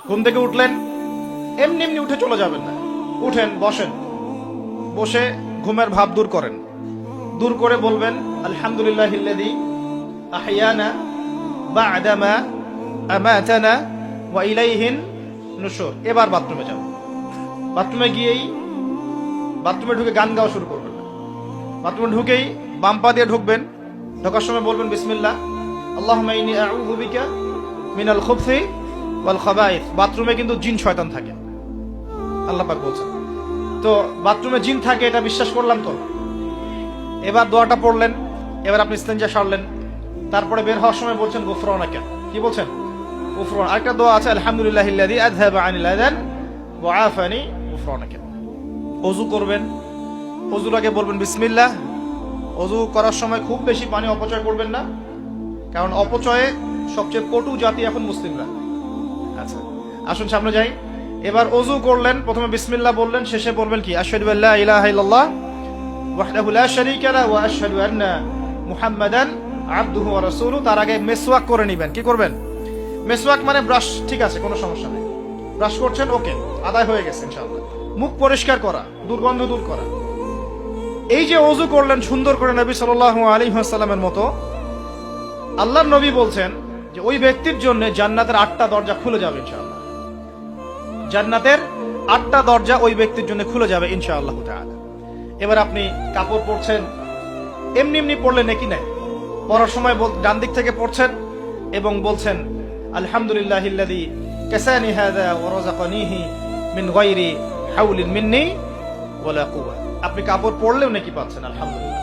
ঘুম থেকে উঠলেন, এমনি এমনি উঠে চলে যাবেন না। উঠেন, বসেন, বসে ঘুমের ভাব দূর করেন। দূর করে বলবেন আলহামদুলিল্লাহিল্লাযী আহইয়ানা বা'দা মা আমাতানা ওয়া ইলাইহিন নুশুর। এবার বাথরুমে যান। বাথরুমে গিয়েই বাথরুমে ঢুকে গান গাওয়া শুরু করবেন না। বাথরুমে ঢুকেই বাম পা দিয়ে ঢুকবেন। ঢোকার সময় বলবেন বিসমিল্লাহ, আল্লাহুম্মা ইন্নী আউযু বিকা মিনাল খুবসি ওয়াল খাবাইস। বাথরুমে কিন্তু জিন শয়তান থাকে, আল্লাহ পাক বলছেন। তো বাথরুমে জিন থাকে এটা বিশ্বাস করলাম তো। এবার দোয়াটা পড়লেন, এবার আপনি ইস্তেঞ্জা সারলেন। তারপরে বের হওয়ার সময় বলছেন গুফরানাকা। কি বলছেন? গুফরান। আরেকটা দোয়া আছে আলহামদুলিল্লাহিল্লাযী আযহাবা আনিল আযান ওয়া আফানি গুফরানাকা। ওযু করবেন, ওযুর আগে বলবেন বিসমিল্লাহ। ওযু করার সময় খুব বেশি পানি অপচয় করবেন না, কারণ অপচয়ে সবচেয়ে কটু জাতি এখন মুসলিমরা। আচ্ছা, আসুন সামনে যাই। এবার ওযু করলেন, প্রথমে বিসমিল্লাহ বললেন, শেষে বলবেন কি আশহাদু আল্লা ইলাহা ইল্লাল্লাহ ওয়াহদাহু লা শারীকা লাহু ওয়া আশহাদু আন্না মুহাম্মাদান আবদুহু ওয়া রাসূলুহু। তার আগে মেসওয়াক করে নেবেন। কি করবেন? মেসওয়াক মানে ব্রাশ, ঠিক আছে, কোনো সমস্যা নেই। ব্রাশ করছেন, ওকে, আদায় হয়ে গেছে ইনশাআল্লাহ। মুখ পরিষ্কার করা, দুর্গন্ধ দূর করা। এই যে ওযু করলেন সুন্দর করে নবী সাল্লাল্লাহু আলাইহি ওয়াসাল্লামের মতো, আল্লাহর নবী বলছেন যে ওই ব্যক্তির জন্য জান্নাতের 8টা দরজা খুলে যাবে ইনশাআল্লাহ। জান্নাতের 8টা দরজা ওই ব্যক্তির জন্য খুলে যাবে ইনশাআল্লাহ তাআলা। এবার আপনি কাপড় পরছেন, এমনি এমনি পড়লে নাকি নাই। পরার সময় ডান দিক থেকে পড়ছেন এবং বলছেন আলহামদুলিল্লাহিল্লাযী কাসানি হাযা ওয়া রাযাকানিহি মিন গায়রি হাওলিন মিন্নি ওয়ালা কুওয়া। আপনি কাপড় পরলেও নাকি পাচ্ছেন আলহামদুলিল্লাহ।